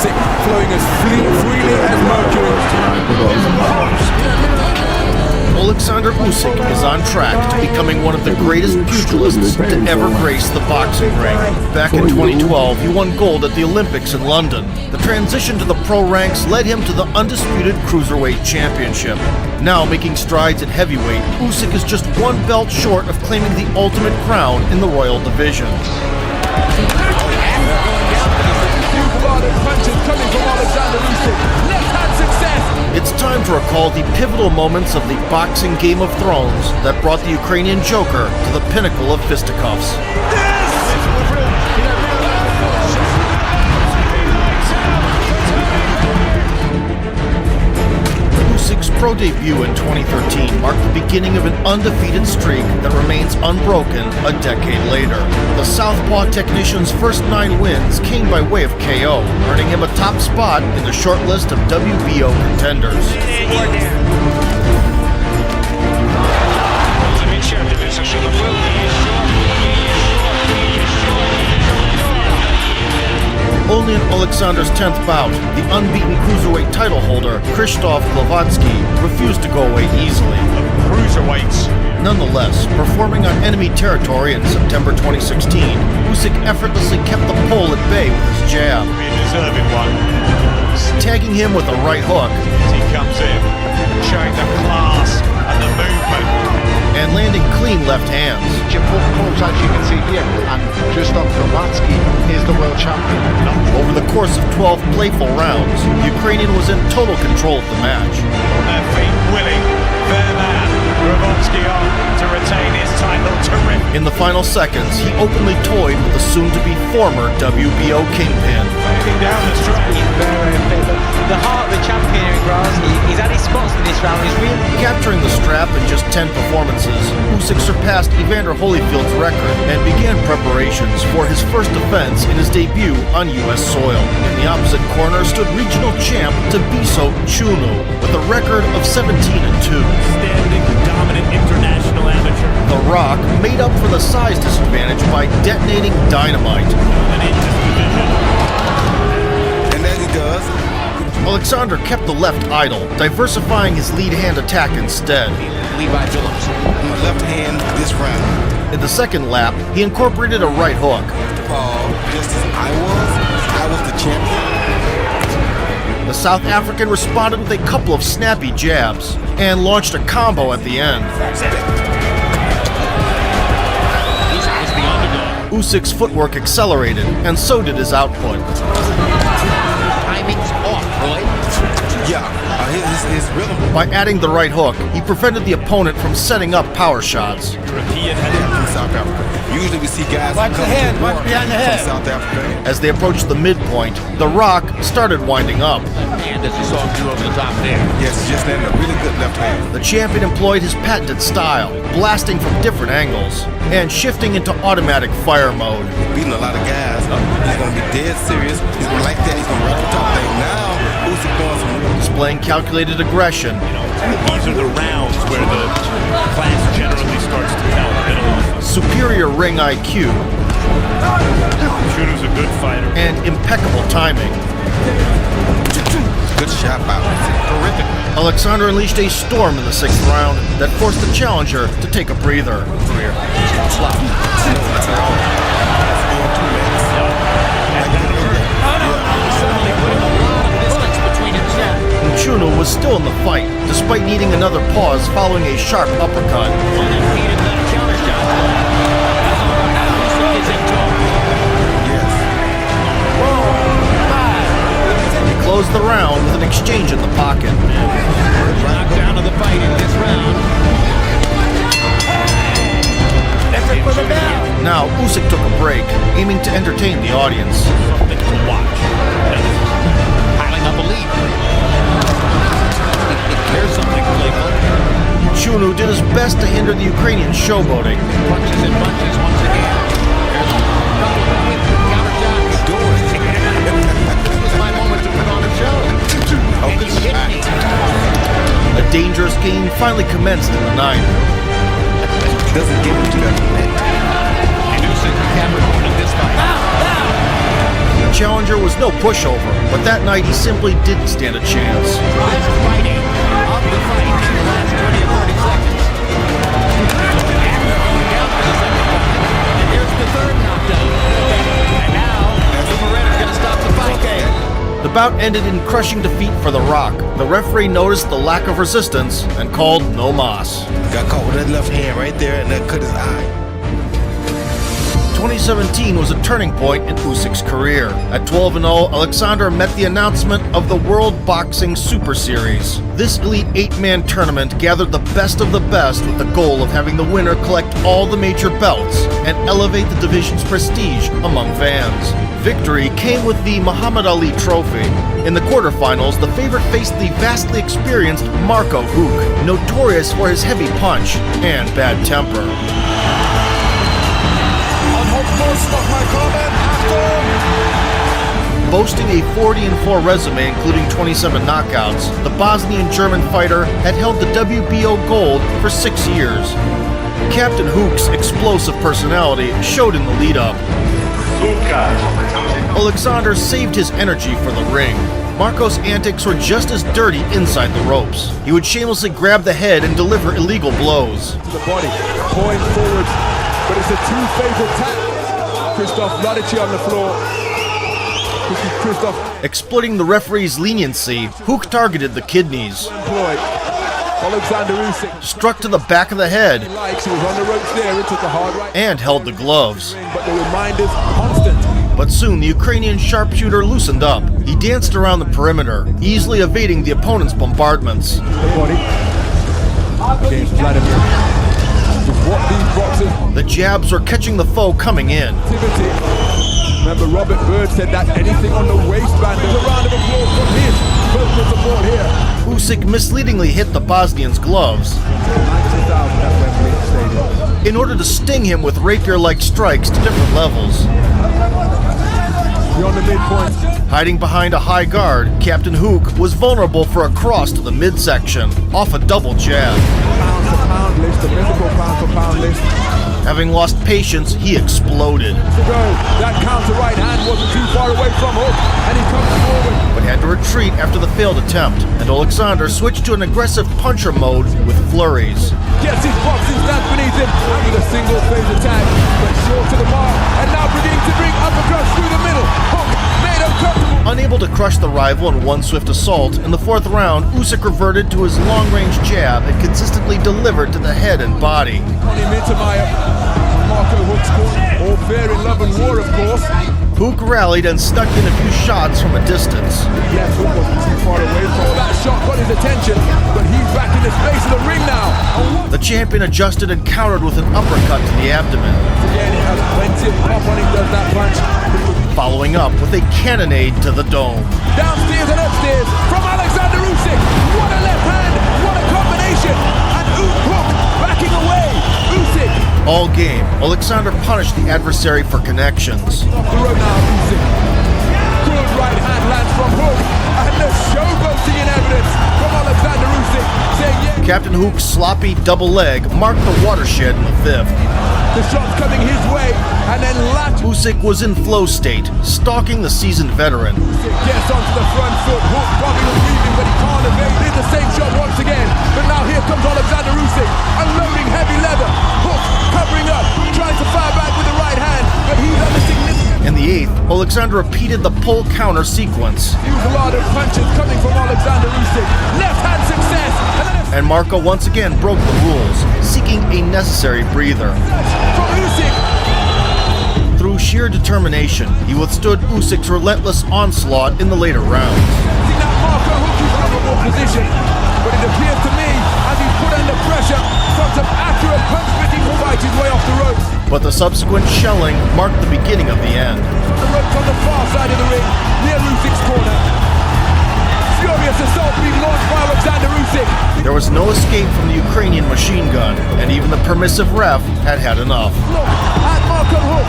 Usyk flowing as freely as mercury. Oleksandr Usyk is on track to becoming one of the greatest pugilists to ever grace the boxing ring. Back in 2012, he won gold at the Olympics in London. The transition to the pro ranks led him to the Undisputed Cruiserweight Championship. Now making strides at heavyweight, Usyk is just one belt short of claiming the ultimate crown in the Royal Division. Punches coming from Oleksandr Usyk. Left-hand success. It's time to recall the pivotal moments of the boxing Game of Thrones that brought the Ukrainian Joker to the pinnacle of fisticuffs. Usyk's pro debut in 2013 marked the beginning of an undefeated streak that remains unbroken a decade later. The Southpaw technician's first 9 wins came by way of KO, earning him a top spot in the short list of WBO contenders. Only in Oleksandr's 10th bout, the unbeaten cruiserweight title holder, Krzysztof Glowatsky, refused to go away easily. Cruiserweights. Nonetheless, performing on enemy territory in September 2016, Usyk effortlessly kept the pole at bay with his jab, A deserving one. tagging him with a right hook, As he comes in, showing the class and the movement. and landing clean left hands. As you can see here, and Krzysztof Glowatsky is the world champion. Over the course of 12 playful rounds, the Ukrainian was in total control of the match. On their feet, willing, fair man. Glowatsky on to retain his title. Terrific. In the final seconds, he openly toyed with the soon-to-be former WBO kingpin. Fading down the stretch. Very fit. The heart of the champion in grass. He's had his spots in this round. He's really Capturing the strap in just 10 performances, Usyk surpassed Evander Holyfield's record and began preparations for his first defense in his debut on U.S. soil. In the opposite corner stood regional champ Tbiso Chunu with a record of 17-2. Standing dominant international amateur. The Rock made up for the size disadvantage by detonating dynamite. Dominate this division. And as he does, Oleksandr kept the left idle, diversifying his lead hand attack instead. Levi Phillips on the left hand this round. In the second lap, he incorporated a right hook. Just as I was the champion. The South African responded with a couple of snappy jabs and launched a combo at the end. Usyk's footwork accelerated, and so did his output. timing's off, Roy. Yeah, his rhythm. By adding the right hook, he prevented the opponent from setting up power shots. European head. From South Africa. Usually we see guys Watch the head, watch behind the head. from South Africa. As they approached the midpoint, The Rock started winding up. And as you saw him do over the top there. Yes, just landing a really good left hand. The champion employed his patented style, blasting from different angles and shifting into automatic fire mode. Beating a lot of guys. He's gonna be dead serious. He's gonna like that. He's gonna right on top thing. Now, Usyk doing some real. Displaying calculated aggression, These are the rounds where the class generally starts to tell. superior ring IQ, Shooter's a good fighter. and impeccable timing. Good shot by Usyk. Terrific. Oleksandr unleashed a storm in the 6th round that forced the challenger to take a breather. Chunu was still in the fight, despite needing another pause following a sharp uppercut. He closed the round with an exchange in the pocket. Knockdown of the fight in this round. Effort for the bell. Now, Usyk took a break, aiming to entertain the audience. Something to watch. Piling up a lead. There's something playful. Chunu did his best to hinder the Ukrainian showboating. Punches and punches once again. There's a couple of quick counter shots. This was my moment to put on a show. And you hit me. A dangerous game finally commenced in the 9th. Doesn't give him to that net. And Usyk Capricorn in this fight. The challenger there was no pushover, but that night he simply didn't stand a chance. Tries fighting of the fight in the last 20 or 30 seconds. And they're going down for the second time. And here's the third knockdown. And now, Simferopol's going to stop the fight. The bout ended in crushing defeat for The Rock. The referee noticed the lack of resistance and called no mas. Got caught with that left hand right there, and that cut his eye. 2017 was a turning point in Usyk's career. At 12-0, Olksandr met the announcement of the World Boxing Super Series. This elite 8-man tournament gathered the best of the best with the goal of having the winner collect all the major belts and elevate the division's prestige among fans. Victory came with the Muhammad Ali Trophy. In the quarterfinals, the favorite faced the vastly experienced Marco Huck, notorious for his heavy punch and bad temper. Boasting a 40-4 resume including 27 knockouts, the Bosnian-German fighter had held the WBO gold for 6 years. Captain Huck's explosive personality showed in the lead-up. Oleksandr saved his energy for the ring. Marco's antics were just as dirty inside the ropes. He would shamelessly grab the head and deliver illegal blows. The body, going forward, but it's a two-fatal tap. Christoph Ladici on the floor. Christoph exploiting the referee's leniency, Huck targeted the kidneys. Oleksandr Usyk struck to the back of the head. He was on the ropes there. It took a hard right. And held the gloves. But the reminder's constant. But soon the Ukrainian sharpshooter loosened up. He danced around the perimeter, easily evading the opponent's bombardments. The body against Vladimir. What these boxers. The jabs were catching the foe coming in. Remember, Robert Bird said that anything on the waistband. There's a round of applause from his personal support here. Usyk misleadingly hit the Bosnian's gloves in order to sting him with rapier-like strikes to different levels. Beyond the midpoint. Hiding behind a high guard, Captain Huck was vulnerable for a cross to the midsection, off a double jab. Pound-for-pound list, the mythical pound-for-pound list. Having lost patience, he exploded. That counter right hand wasn't too far away from Huck, and he comes forward. But had to retreat after the failed attempt, and Oleksandr switched to an aggressive puncher mode with flurries. Gets his boxing stance beneath him, and with a single phase attack, but short to the mark, and now beginning to bring uppercuts through the middle. Huck made him comfortable. Unable to crush the rival in one swift assault, in the fourth round, Usyk reverted to his long-range jab and consistently delivered to the head and body. Connie Mittermeier, Marco Huck's corner, all fair in love and war, of course. Huck rallied and stuck in a few shots from a distance. Yes, Huck wasn't too far away from that shot, got his attention, but he's back in the space of the ring now. The champion adjusted and countered with an uppercut to the abdomen. Again, he has plenty of pop when he does that punch. Following up with a cannonade to the dome. Downstairs and upstairs from Oleksandr Usyk. What a left hand, what a combination. And Huck backing away. Usyk. All game, Oleksandr punished the adversary for connections. Off the road now, Usyk. Good right hand lands from Huck. And the showboating in evidence from Oleksandr Usyk. Saying yeah. Captain Huck's sloppy double leg marked the watershed in the fifth. The shot's coming his way, and then Usyk was in flow state, stalking the seasoned veteran. Usyk gets onto the front foot. Huck bobbing and weaving, but he can't evade. Did the same shot once again, but now here comes Oleksandr Usyk, unloading heavy leather. Huck covering up, trying to fire back with the right hand, but he's under significant. In the eighth, Oleksandr repeated the pull counter sequence. Huge lot of punches coming from Oleksandr Usyk. Left hand success, and Marco once again broke the rules, seeking a necessary breather. From Usyk. Through sheer determination, he withstood Usyk's relentless onslaught in the later rounds. See now Marco Huck is in a more position, but it appears to me as he's put under pressure from some accurate punch-fitting to fight his way off the ropes. But the subsequent shelling marked the beginning of the end. The ropes on the far side of the ring, near Usyk's corner. Furious assault being launched by Oleksandr Usyk. There was no escape from the Ukrainian machine gun, and even the permissive ref had had enough. Look at Marco Huck.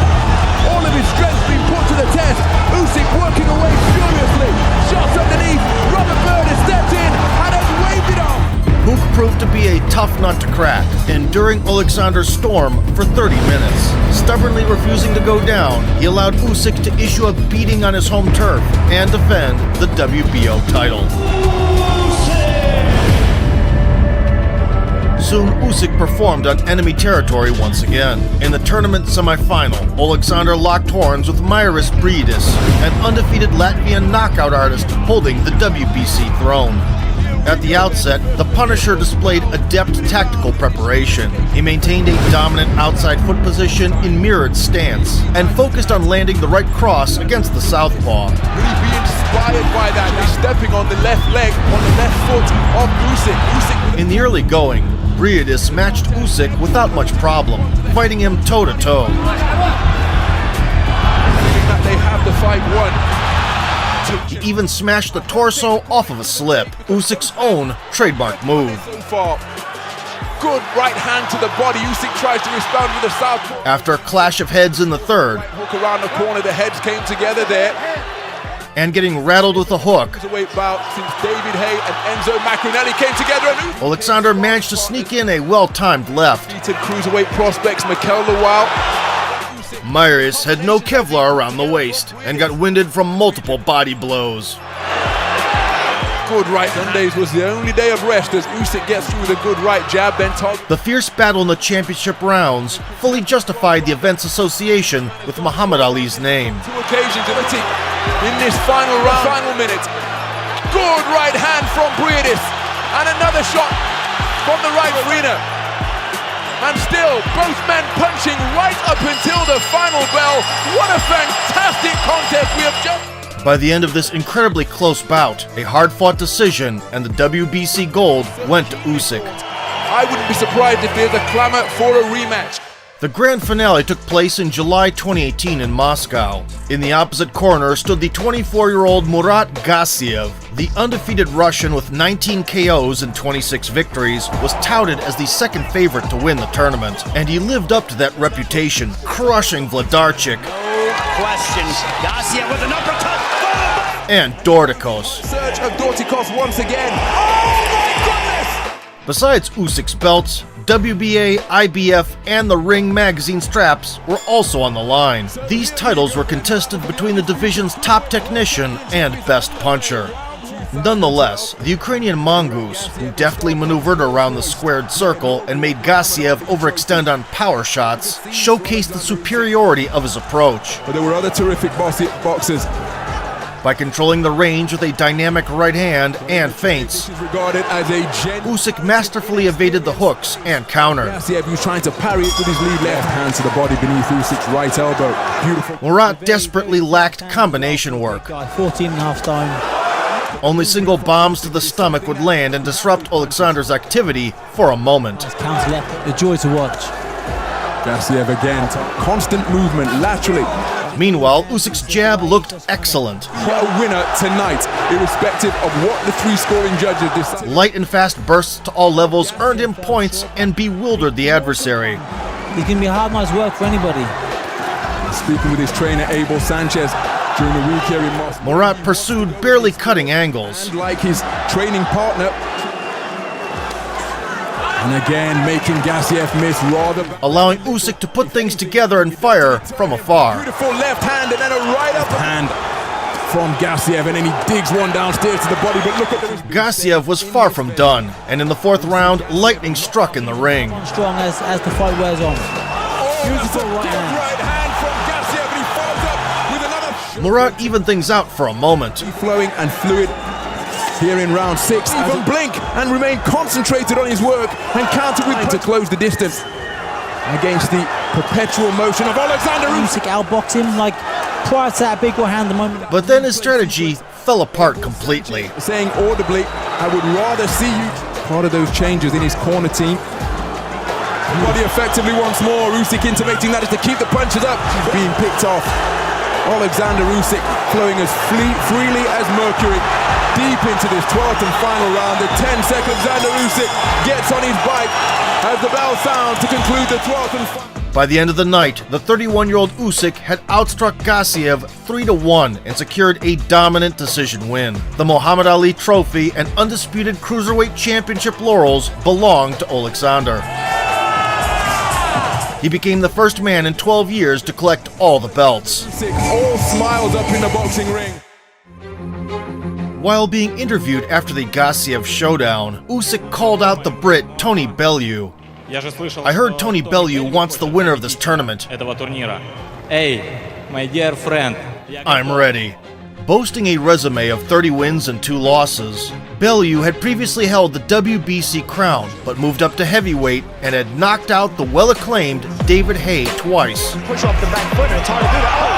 All of his strength being put to the test. Usyk working away furiously. Shots underneath. Robert Bird has stepped in and has waved it off. Huck proved to be a tough nut to crack, enduring Oleksandr's storm for 30 minutes. Stubbornly refusing to go down, he allowed Usyk to issue a beating on his home turf and defend the WBO title. Soon, Usyk performed on enemy territory once again. In the tournament semifinal, Oleksandr locked horns with Mairis Briedis, an undefeated Latvian knockout artist holding the WBC throne. At the outset, the Punisher displayed adept tactical preparation. He maintained a dominant outside foot position in mirrored stance, and focused on landing the right cross against the southpaw. Will he be inspired by that? He's stepping on the left leg, on the left foot of Usyk. In the early going, Briedis matched Usyk without much problem, fighting him toe-to-toe. I think that they have the fight won. He even smashed the torso off of a slip, Usyk's own trademark move. So far, good right hand to the body. Usyk tries to respond with a southpaw. After a clash of heads in the third, Hook around the corner, the heads came together there. and getting rattled with a hook, Cruiserweight bout since David Hay and Enzo Macronelli came together, and Oleksandr managed to sneak in a well-timed left. beaten cruiserweight prospects Mikel Lawal. Mairis had no Kevlar around the waist and got winded from multiple body blows. Good right. Sundays was the only day of rest as Usyk gets through with a good right jab, then target. The fierce battle in the championship rounds fully justified the event's association with Muhammad Ali's name. Two occasions in this final round, final minute. Good right hand from Briedis, and another shot from the right arena. And still, both men punching right up until the final bell. What a fantastic contest we have just... By the end of this incredibly close bout, a hard-fought decision and the WBC gold went to Usyk. I wouldn't be surprised if there's a clamor for a rematch. The grand finale took place in July 2018 in Moscow. In the opposite corner stood the 24-year-old Murat Gassiev. The undefeated Russian with 19 KOs and 26 victories was touted as the second favorite to win the tournament, and he lived up to that reputation, crushing Wlodarczyk Questions. Gassiev with an uppercut. and Dorticos. Surge of Dorticos once again. Oh my goodness! Besides Usyk's belts, WBA, IBF, and the Ring magazine straps were also on the line. These titles were contested between the division's top technician and best puncher. Nonetheless, the Ukrainian mongoose, who deftly maneuvered around the squared circle and made Gassiev overextend on power shots, showcased the superiority of his approach. But there were other terrific boxers. By controlling the range with a dynamic right hand and feints, Regarded as a Usyk masterfully evaded the hooks and countered. Gassiev was trying to parry it with his lead left hand to the body beneath Usyk's right elbow. Beautiful. Murat desperately lacked combination work. 14.5 time. Only single bombs to the stomach would land and disrupt Oleksandr's activity for a moment. Counter left. The joy to watch. Gassiev again. Constant movement laterally. Meanwhile, Usyk's jab looked excellent. What a winner tonight, irrespective of what the three scoring judges decide. Light and fast bursts to all levels earned him points and bewildered the adversary. It can be hard night's work for anybody. Speaking with his trainer Abel Sanchez during the week here in Moscow. Murat pursued barely cutting angles. And like his training partner. And again, making Gassiev miss rather. Allowing Usyk to put things together and fire from afar. Beautiful left hand and then a right up hand from Gassiev, and then he digs one downstairs to the body. But look at the Gassiev was far from done, and in the fourth round, lightning struck in the ring. Strong as the fight wears on. Beautiful right hand. right hand from Gassiev, and he follows up with another. Murat evened things out for a moment. Flowing and fluid here in round 6. Even blink and remain concentrated on his work and counter with to close the distance against the perpetual motion of Oleksandr Usyk. Usyk outboxed him like prior to that big right hand the moment. But then his strategy fell apart completely. Saying audibly, I would rather see you. Part of those changes in his corner team. Body effectively once more. Usyk intimating that is to keep the punches up. Being picked off. Oleksandr Usyk flowing as freely as mercury. Deep into this 12th and final round, the 10 seconds, Oleksandr Usyk gets on his bike as the bell sounds to conclude the 12th and final. By the end of the night, the 31-year-old Usyk had outstruck Gassiev 3-1 and secured a dominant decision win. The Muhammad Ali Trophy and Undisputed Cruiserweight Championship laurels belonged to Oleksandr. He became the first man in 12 years to collect all the belts. All smiles up in the boxing ring. While being interviewed after the Gassiev showdown, Usyk called out the Brit Tony Bellew. I heard Tony Bellew wants the winner of this tournament. Hey, my dear friend. I'm ready. Boasting a resume of 30 wins and 2 losses, Bellew had previously held the WBC crown, but moved up to heavyweight and had knocked out the well-acclaimed David Haye twice. Push off the back foot and it's hard to do that.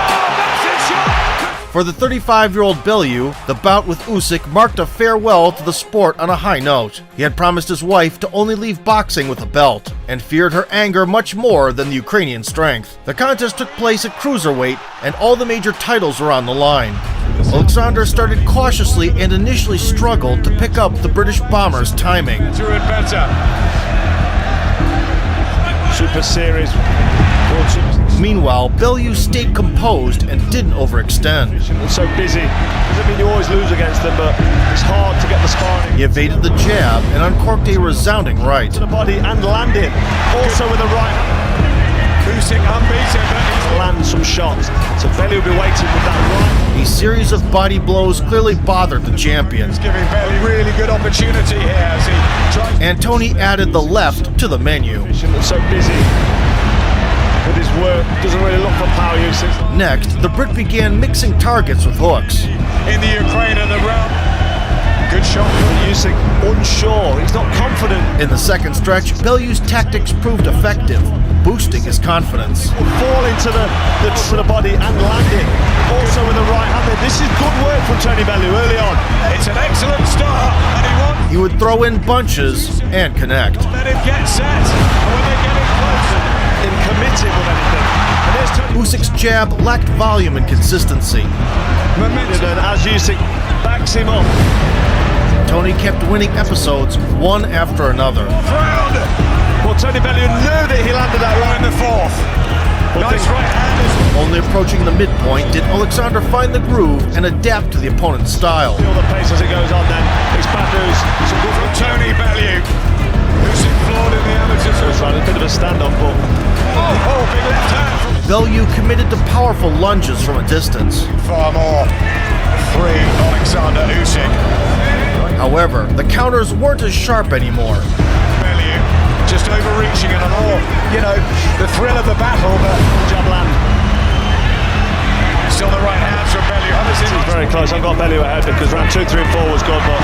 For the 35-year-old Bellew, the bout with Usyk marked a farewell to the sport on a high note. He had promised his wife to only leave boxing with a belt, and feared her anger much more than the Ukrainian strength. The contest took place at cruiserweight, and all the major titles were on the line. Olksandr started cautiously and initially struggled to pick up the British bomber's timing. Better and better. Super series. Meanwhile, Bellew stayed composed and didn't overextend. It's so busy. Doesn't mean you always lose against them, but it's hard to get the sparring. He evaded the jab and uncorked a resounding right. To the body and landing. Also with the right. Usyk unbeaten, but he's Land some shots. So Bellew will be waiting with that right. A series of body blows clearly bothered the champion. giving Bellew really good opportunity here as he tries. And Tony added the left to the menu. It's so busy with his work. Doesn't really look for power usage. Next, the Brit began mixing targets with hooks. In the Ukraine of the round. Good shot from Usyk unsure. He's not confident. In the second stretch, Bellew's tactics proved effective, boosting his confidence. Fall into the body and landing. Also with the right hand there. This is good work from Tony Bellew early on. It's an excellent start, and he wants He would throw in bunches and connect. to let him get set. And when they're getting closer, In committing with anything. And there's Tony. Usyk's jab lacked volume and consistency. momentum. And as Usyk backs him up. Tony kept winning episodes one after another. Round. Well, Tony Bellew knew that he landed that right In the fourth. Well, Nice things- right hand. Only approaching the midpoint did Oleksandr find the groove and adapt to the opponent's style. Feel the pace as it goes on then. It's bad news. Some good from Tony Bellew. Usyk floored in the amateurs. Trying a bit of a standoff, but Oh, big left hand. Bellew committed to powerful lunges from a distance. Far more. 3, Oleksandr Usyk. However, the counters weren't as sharp anymore. Bellew just overreaching and all, the thrill of the battle, but jab land. still the right hands from Bellew. This is very close. I've got Bellew ahead because round 2, 3, and 4 was good, but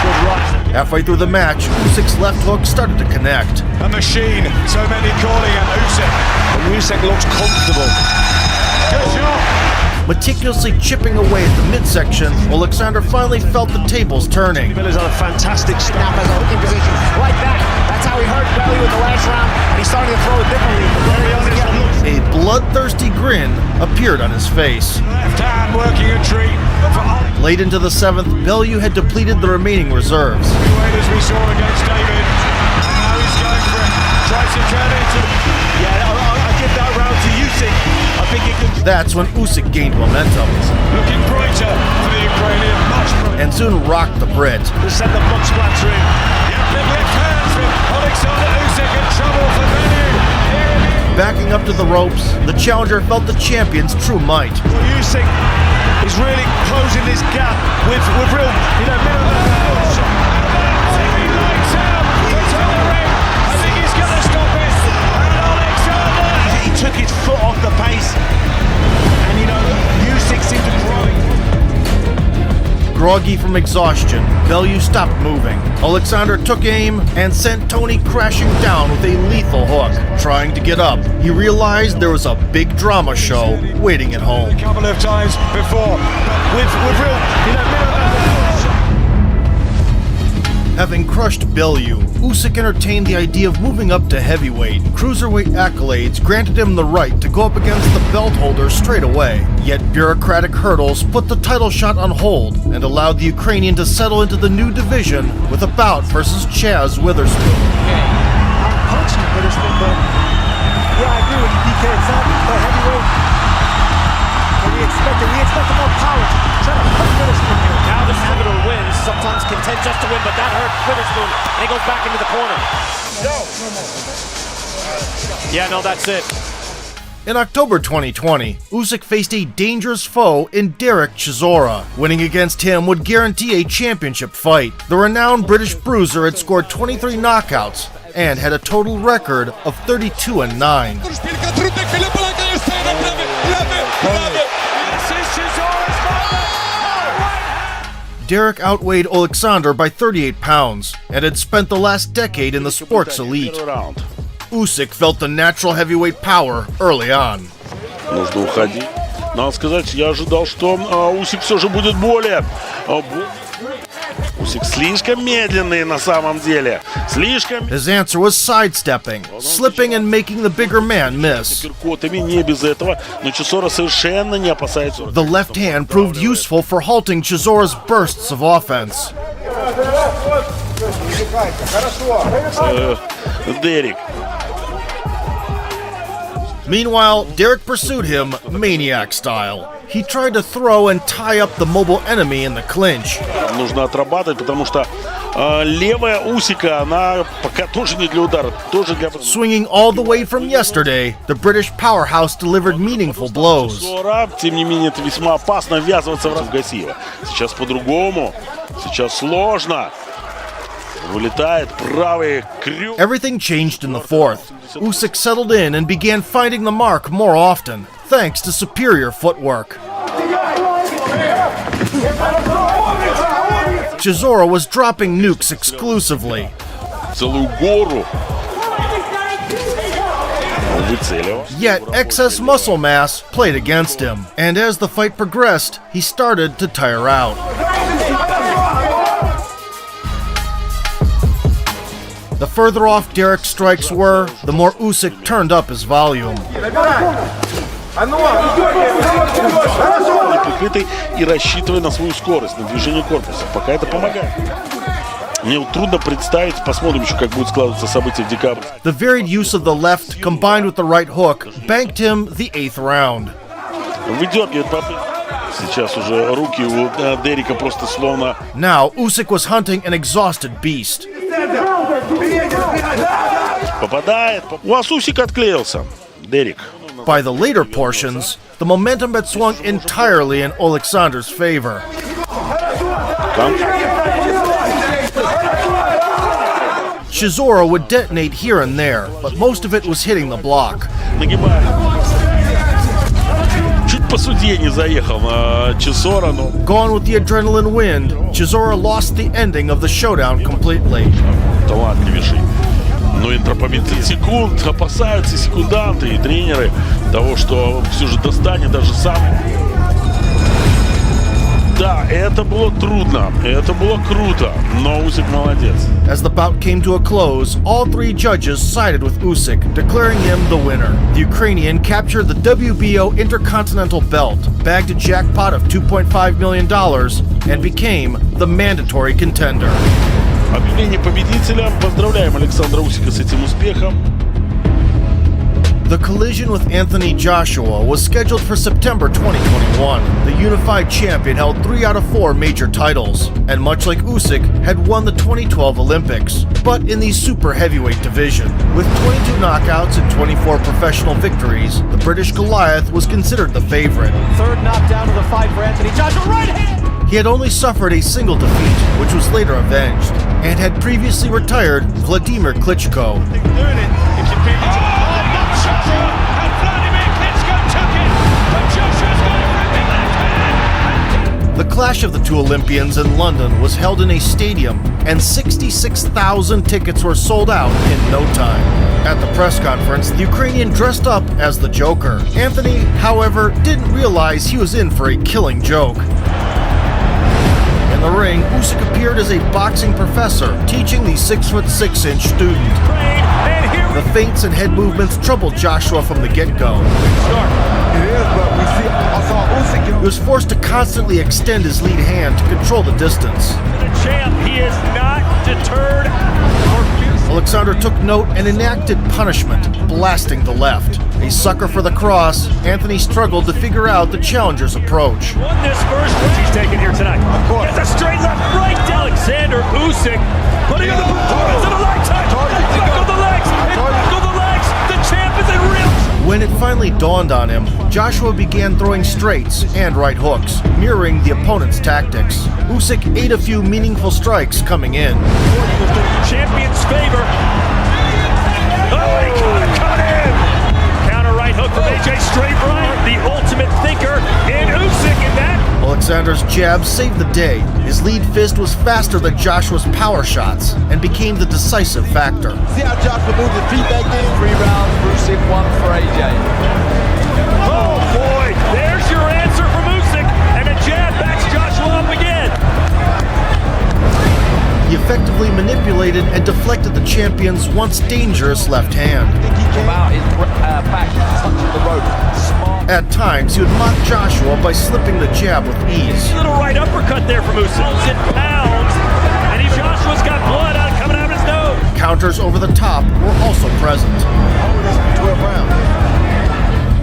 good right. Halfway through the match, Usyk's left hook started to connect. A machine, so many calling at Usyk. And Usyk looks comfortable. Good shot. Meticulously chipping away at the midsection, Oleksandr finally felt the tables turning. Bellew's had a fantastic Snap snap. as a hooking position like that. That's how he hurt Bellew in the last round, and he's starting to throw it differently. Very honest. A bloodthirsty grin appeared on his face. Left hand working a treat for Oleksandr. Late into the 7th, Bellew had depleted the remaining reserves. As we saw against David. Now he's going for it. Tries to turn it to. Yeah, I give that round to Usyk. I think he could. That's when Usyk gained momentum Looking brighter for the Ukrainian. Much brighter. and soon rocked the Brit. To send the blood splattering. Yeah, big left hand from Oleksandr Usyk in trouble for Bellew. Here it is. Backing up to the ropes, the challenger felt the champion's true might. Well, Usyk is really closing this gap with real, minimum. He likes him. It's on the ring. I think he's going to stop it. And Oleksandr. He took his foot off the pace, and Usyk seemed to grow. Groggy from exhaustion, Bellew stopped moving. Oleksandr took aim and sent Tony crashing down with a lethal hook. Trying to get up, he realized there was a big drama show waiting at home. A couple of times before. With real, Having crushed Bellew, Usyk entertained the idea of moving up to heavyweight. Cruiserweight accolades granted him the right to go up against the belt holder straight away. Yet bureaucratic hurdles put the title shot on hold and allowed the Ukrainian to settle into the new division with a bout versus Chaz Witherspoon. Unfortunate Witherspoon, but Yeah, I agree with you, DK. It's not the heavyweight that we expected. We expected more power. Try to hurt Witherspoon here. Now the Senator wins. Sometimes contend just to win, but that hurt Witherspoon. And he goes back into the corner. Yeah, no, that's it. In October 2020, Usyk faced a dangerous foe in Derek Chisora. Winning against him would guarantee a championship fight. The renowned British bruiser had scored 23 knockouts and had a total record of 32-9. Derek outweighed Oleksandr by 38 pounds and had spent the last decade in the sports elite. Usyk felt the natural heavyweight power early on. Нужно уходить. Надо сказать, я ожидал, что Усик все же будет более... Усик слишком медленный на самом деле. Слишком... His answer was sidestepping, slipping and making the bigger man miss. Не без этого, но Chisora совершенно не опасается. The left hand proved useful for halting Chisora's bursts of offense. Derek. Meanwhile, Derek pursued him maniac style. He tried to throw and tie up the mobile enemy in the clinch. Нужно отрабатывать, потому что левая Усика, она пока тоже не для удара, тоже для... Swinging all the way from yesterday, the British powerhouse delivered meaningful blows. Тем не менее, это весьма опасно ввязываться в Гасиева. Сейчас по-другому, сейчас сложно. Вылетает правый крюк. Everything changed in the fourth. Usyk settled in and began finding the mark more often, thanks to superior footwork. Chisora was dropping nukes exclusively. Целую гору. Yet excess muscle mass played against him, and as the fight progressed, he started to tire out. The further off Derek's strikes were, the more Usyk turned up his volume. Прикрытый и рассчитывая на свою скорость, на движение корпуса. Пока это помогает. Мне трудно представить, посмотрим еще, как будет складываться события в декабре. The varied use of the left combined with the right hook banked him the 8th round. Выдергивает попытку. Сейчас уже руки у Дерека просто словно... Now Usyk was hunting an exhausted beast. Попадает. У вас Усик отклеился, Дерек. By the later portions, the momentum had swung entirely in Oleksandr's favor. Chisora would detonate here and there, but most of it was hitting the block. Чуть по судье не заехал на Chisora, но... Gone with the adrenaline wind, Chisora lost the ending of the showdown completely. Талантливейший. Но интро по 30 секунд опасаются секунданты и тренеры того, что все же достанет даже сам. Да, это было трудно, это было круто, но Usyk молодец. As the bout came to a close, all three judges sided with Usyk, declaring him the winner. The Ukrainian captured the WBO Intercontinental belt, bagged a jackpot of $2.5 million, and became the mandatory contender. Объявление победителя. Поздравляем Александра Усика с этим успехом. The collision with Anthony Joshua was scheduled for September 2021. The unified champion held 3 out of 4 major titles, and much like Usyk, had won the 2012 Olympics, but in the super heavyweight division. With 22 knockouts and 24 professional victories, the British Goliath was considered the favorite. Third knockdown of the fight for Anthony Joshua. Right hand! He had only suffered a single defeat, which was later avenged, and had previously retired Vladimir Klitschko. The clash of the two Olympians in London was held in a stadium, and 66,000 tickets were sold out in no time. At the press conference, the Ukrainian dressed up as the Joker. Anthony, however, didn't realize he was in for a killing joke. In the ring, Usyk appeared as a boxing professor, teaching the 6'6" student. The feints and head movements troubled Joshua from the get-go. He was forced to constantly extend his lead hand to control the distance. The champ, he is not deterred or Oleksandr took note and enacted punishment, blasting the left. A sucker for the cross, Anthony struggled to figure out the challenger's approach. Won this first, which he's taken here tonight. Gets a straight left right to Oleksandr Usyk. Putting on the performance of a lifetime. Back on the legs. Back on the legs. The champ is in real. When it finally dawned on him, Joshua began throwing straights and right hooks, mirroring the opponent's tactics. Usyk ate a few meaningful strikes coming in. Champion's favor. Oh, he cut in. Counter right hook from AJ straight right. The ultimate thinker in Usyk in that. Oleksandr's jab saved the day. His lead fist was faster than Joshua's power shots and became the decisive factor. See how Joshua moved his feet back in? 3 rounds, Usyk, 1 for AJ. Oh boy, there's your answer from Usyk, and a jab backs Joshua up again. He effectively manipulated and deflected the champion's once dangerous left hand. He came out his back, touching the rope. Smart. At times, he would mock Joshua by slipping the jab with ease. Little right uppercut there from Usyk. It pounds, and Joshua's got blood coming out of his nose. Counters over the top were also present. 12 rounds.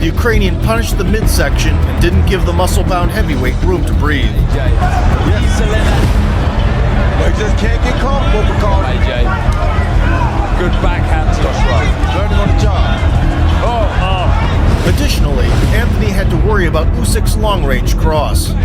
The Ukrainian punished the midsection and didn't give the muscle-bound heavyweight room to breathe. He just can't get caught, AJ. Good backhand, Joshua. Learning on the job. Additionally, Anthony had to worry about Usyk's long-range cross. And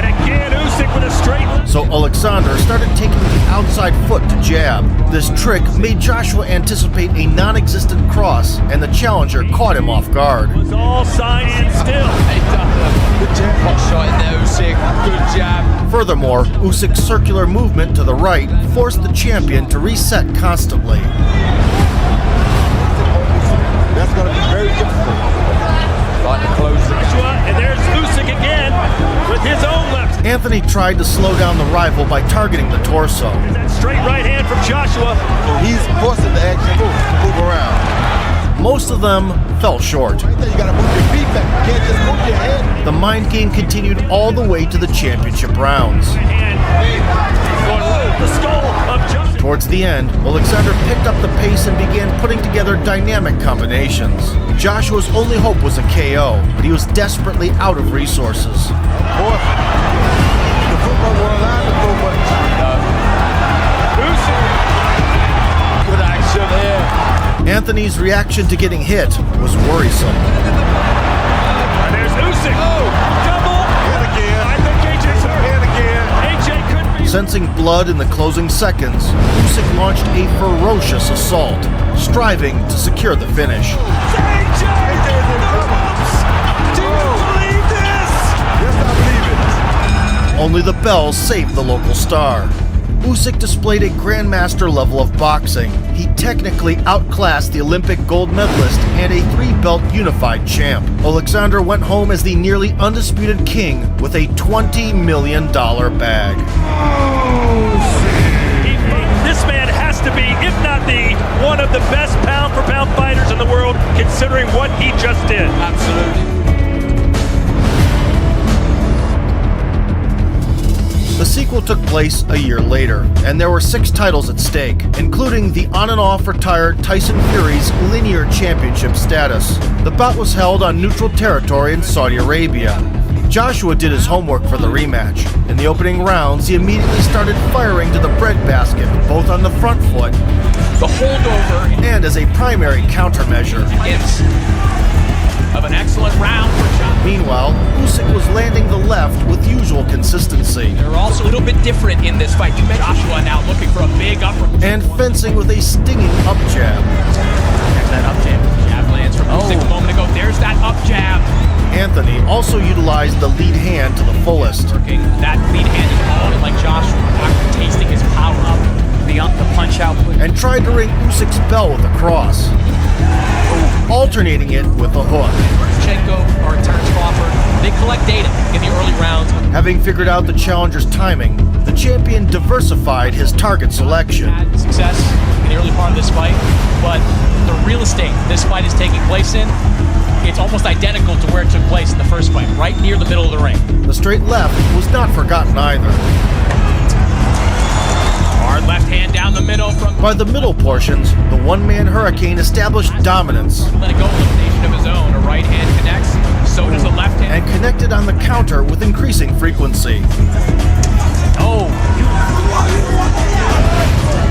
again, Usyk with a straight. So Oleksandr started taking the outside foot to jab. This trick made Joshua anticipate a non-existent cross, and the challenger caught him off guard. It's all signed and still. Good jab. Hot shot in there, Usyk. Good jab. Furthermore, Usyk's circular movement to the right forced the champion to reset constantly. That's going to be very difficult. Trying to close the gap. And there's Usyk again with his own left. Anthony tried to slow down the rival by targeting the torso. That straight right hand from Joshua. So he's forcing the action move around. Most of them fell short. Right there, you got to move your feet back. You can't just move your head. The mind game continued all the way to the championship rounds. The skull of Joshua. Towards the end, Oleksandr picked up the pace and began putting together dynamic combinations. Joshua's only hope was a KO, but he was desperately out of resources. Boy, the football won't allow him to go much. Good action here. Anthony's reaction to getting hit was worrisome. And there's Usyk. Double. And again. I think AJ's hurt. And again. AJ couldn't be. Sensing blood in the closing seconds, Usyk launched a ferocious assault, striving to secure the finish. AJ! Do you believe this? Yes, I believe it. Only the bells saved the local star. Usyk displayed a grandmaster level of boxing. He technically outclassed the Olympic gold medalist and a 3-belt unified champ. Oleksandr went home as the nearly undisputed king with a $20 million bag. This man has to be, if not the one of the best pound-for-pound fighters in the world, considering what he just did. Absolutely. The sequel took place a year later, and there were 6 titles at stake, including the on-and-off retired Tyson Fury's linear championship status. The bout was held on neutral territory in Saudi Arabia. Joshua did his homework for the rematch. In the opening rounds, he immediately started firing to the breadbasket, both on the front foot The holdover and as a primary countermeasure. gives of an excellent round for Joshua. Meanwhile, Usyk was landing the left with usual consistency They're also a little bit different in this fight. You mentioned Joshua now looking for a big upper. and fencing with a stinging up jab. There's that up jab. Jab lands from Usyk a moment ago. There's that up jab. Anthony also utilized the lead hand to the fullest. Working that lead-handed opponent like Joshua, after tasting his power up beyond the punch output. And tried to ring Usyk's bell with a cross, alternating it with a hook. Chenko or Terrence Crawford, they collect data in the early rounds. Having figured out the challenger's timing, the champion diversified his target selection. Had success in the early part of this fight, but the real estate this fight is taking place in, it's almost identical to where it took place in the first fight, right near the middle of the ring. The straight left was not forgotten either. Hard left hand down the middle from... By the middle portions, the one-man hurricane established dominance Let it go, elimination of his own. A right hand connects, so does a left hand. and connected on the counter with increasing frequency. Oh!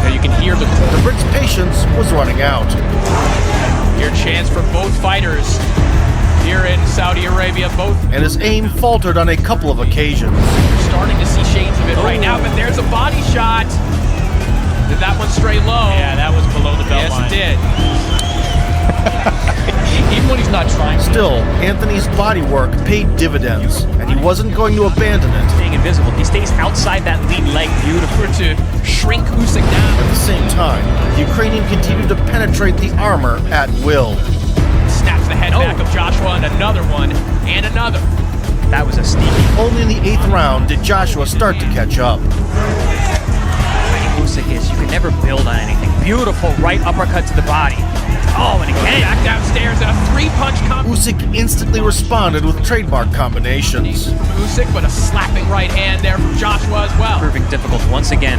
Now you can hear the The Brit's patience was running out. Your chance for both fighters here in Saudi Arabia. Both And his aim faltered on a couple of occasions. starting to see shades of it right now, but there's a body shot. Did that one stray low? Yeah, that was below the belt line. Yes, it did. Even when he's not trying. Still, Anthony's body work paid dividends, and he wasn't going to abandon it. Staying invisible. He stays outside that lead leg beautifully. To shrink Usyk down. At the same time, the Ukrainian continued to penetrate the armor at will. Snaps the head back of Joshua, and another one, and another. That was a sneaky. Only in the 8th round did Joshua start to catch up. Usyk is, you can never build on anything. Beautiful right uppercut to the body. Oh, and again. Back downstairs and a three-punch combo. Usyk instantly responded with trademark combinations. Usyk, but a slapping right hand there from Joshua as well. Proving difficult once again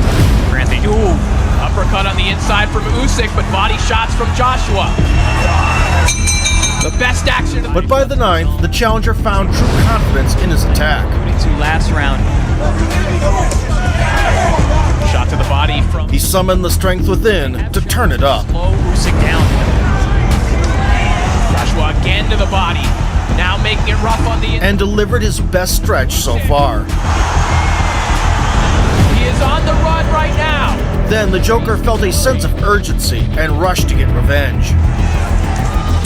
for Anthony. Ooh. Uppercut on the inside from Usyk, but body shots from Joshua. The best action. But by the 9th, the challenger found true confidence in his attack. 22 last round. Shot to the body from... He summoned the strength within to turn it up. Slow Usyk down. Joshua again to the body. Now making it rough on the... And delivered his best stretch so far. He is on the run right now. Then the Joker felt a sense of urgency and rushed to get revenge.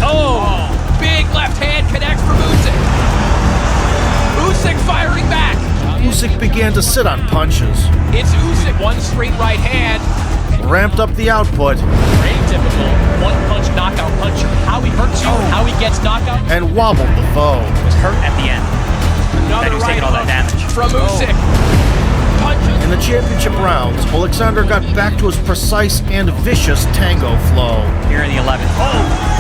Oh! Big left hand connects from Usyk. Usyk firing back. Usyk began to sit on punches, It's Usyk. One straight right hand. ramped up the output, Very typical one-punch knockout puncher. How he hurts you, how he gets knockout. and wobbled the foe. Was hurt at the end. Another That he's right taking all that hook damage. from Usyk. Punches. In the championship rounds, Oleksandr got back to his precise and vicious tango flow. Here in the 11th. Oh!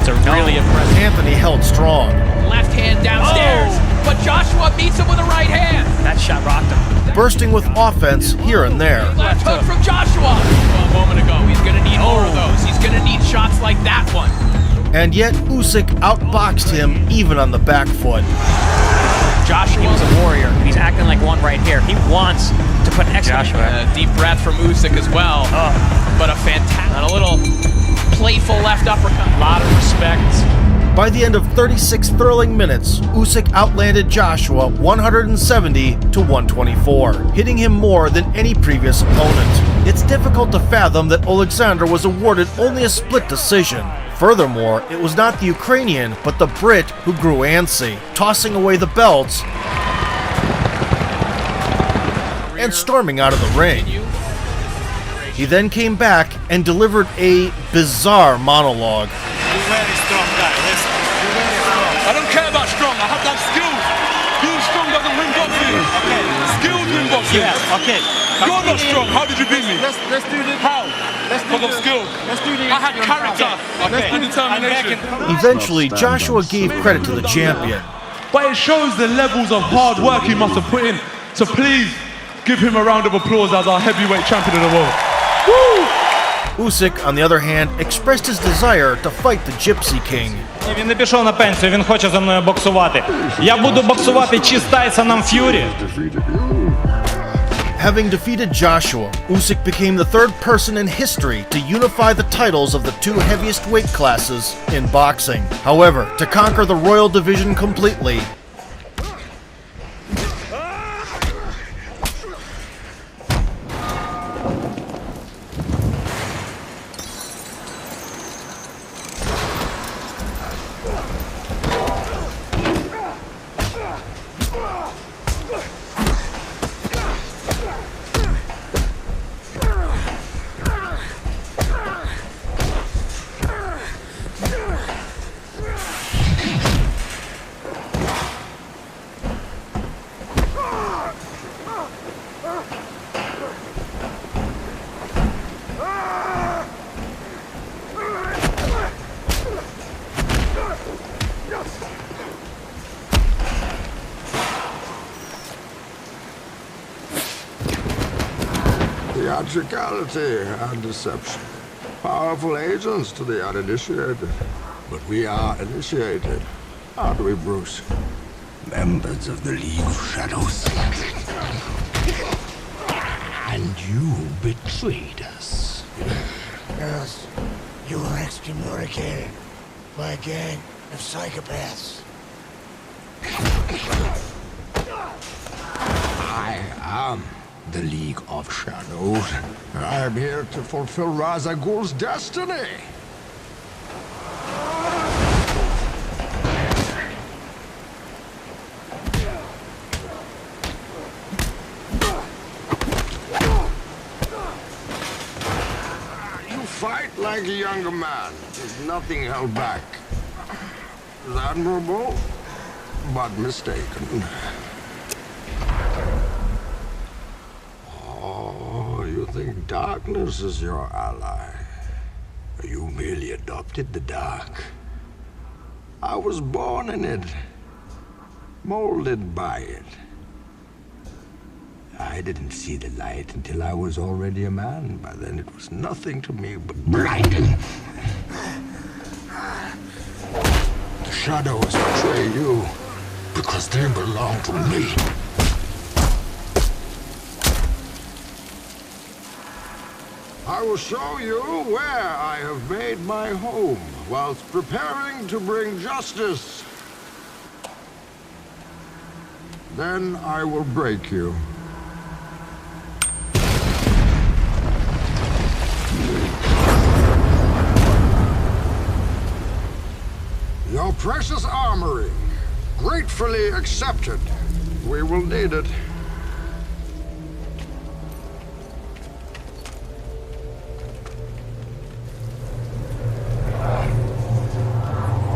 It's a really impressive. Anthony held strong. Left hand downstairs, but Joshua meets him with a right hand. That shot rocked him. Bursting with offense here and there. Left hook from Joshua. Well, a moment ago, he's going to need more of those. He's going to need shots like that one. And yet Usyk outboxed him even on the back foot. Joshua He was a warrior. He's acting like one right here. He wants to put an excellent deep breath from Usyk as well. But a fantastic, a little playful left uppercut. A lot of respect. By the end of 36 thrilling minutes, Usyk outlanded Joshua 170 to 124, hitting him more than any previous opponent. It's difficult to fathom that Oleksandr was awarded only a split decision. Furthermore, it was not the Ukrainian, but the Brit who grew antsy, tossing away the belts and storming out of the ring. He then came back and delivered a bizarre monologue. I don't care about strong. I have that skill. Being strong doesn't win boxing. Okay. Skills win boxing. Yeah, okay. You're not strong. How did you beat me? Let's do this. How? Let's do Because of this. skill. Let's do the. I had character. Okay. And determination. Eventually, Joshua gave credit to the champion. But it shows the levels of hard work he must have put in. So please give him a round of applause as our heavyweight champion of the world. Woo! Usyk, on the other hand, expressed his desire to fight the Gypsy King. Він не пішов на пенсію, він хоче зі мною боксувати. Я буду боксувати чи з Тайсоном Ф'юрі. Having defeated Joshua, Usyk became the third person in history to unify the titles of the two heaviest weight classes in boxing. However, to conquer the Royal Division completely, theatricality and deception. Powerful agents to the uninitiated. But we are initiated, aren't we, Bruce? Members of the League of Shadows. And you betrayed us. Yes, you were excommunicated by a gang of psychopaths. I am the League of Shadows. I am here to fulfill Ra's al Ghul's destiny. You fight like a younger man. There's nothing held back. It's admirable, but mistaken. Oh, you think darkness is your ally? You merely adopted the dark. I was born in it, molded by it. I didn't see the light until I was already a man. By then it was nothing to me but blinding. The shadows betray you because they belong to me. I will show you where I have made my home whilst preparing to bring justice. Then I will break you. Your precious armory, gratefully accepted. We will need it.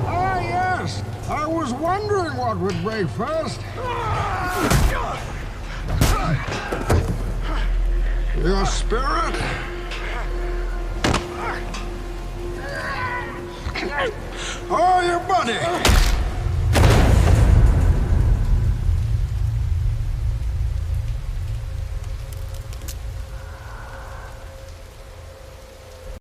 Ah, yes! I was wondering what would break first. Your spirit? Oh, your body!